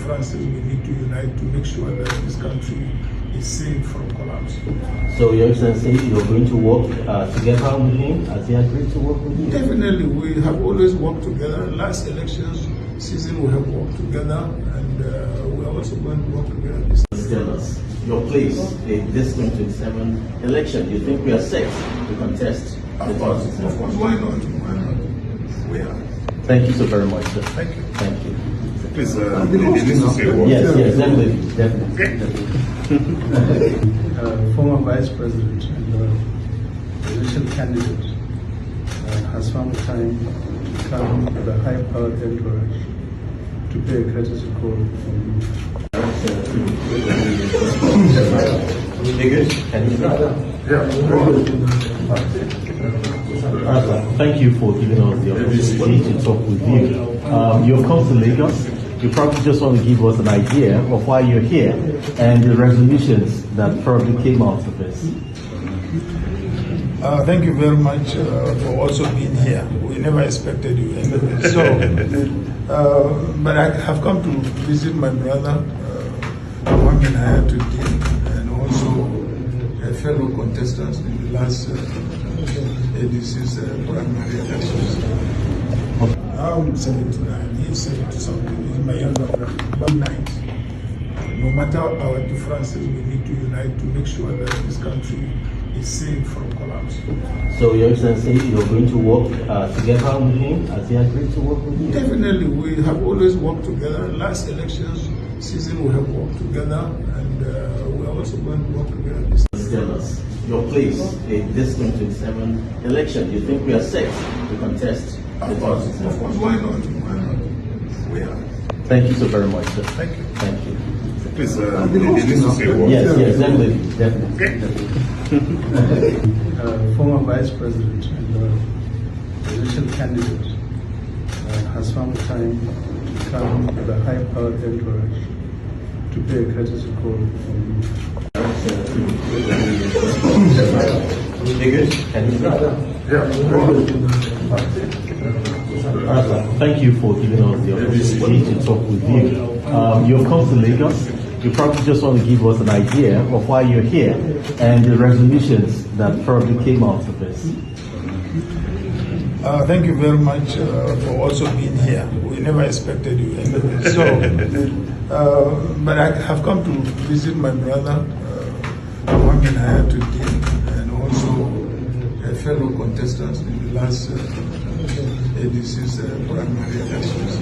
differences, we need to unite to make sure that this country is safe from collapse. So, Your Excellency, you're going to work together with him as he agreed to work with you? Definitely, we have always worked together. Last elections season, we have worked together, and we are also going to work together this time. Tell us your place in this 2027 election. You think we are set to contest the Of course, 2027? why not? Why not? We are. Thank you so very much, sir. Thank you. Thank you. Please, it needs to say what? Yes, definitely. Former Vice President and election candidate has found time to come with a high-powered entourage to pay a courtesy call from you. Thank you for giving us the opportunity to talk with you. You've come to Lagos. You probably just want to give us an idea of why you're here and the resolutions that probably came out of this. Thank you very much for also being here. We never expected you anyway. So, but I have come to visit my brother, Mohamed Hayatuddin, and also fellow contestants in the last ADC's primary elections. I'm 79, he's 70 something, he's my younger brother, but nice. No matter our differences, we need to unite to make sure that this country is safe from collapse. So, Your Excellency, you're going to work together with him as he agreed to work with you? Definitely, we have always worked together. Last elections season, we have worked together, and we are also going to work together this time. Tell us your place in this 2027 election. You think we are set to contest the Of course, 2027? why not? Why not? We are. Thank you so very much, sir. Thank you. Thank you. Please, it needs to say what? Yes, definitely. Former Vice President and election candidate has found time to come with a high-powered entourage to pay a courtesy call from you. Thank you for giving us the opportunity to talk with you. You've come to Lagos. You probably just want to give us an idea of why you're here and the resolutions that probably came out of this. Thank you very much for also being here. We never expected you anyway. So, but I have come to visit my brother, Mohamed Hayatuddin, and also fellow contestants in the last ADC's primary elections.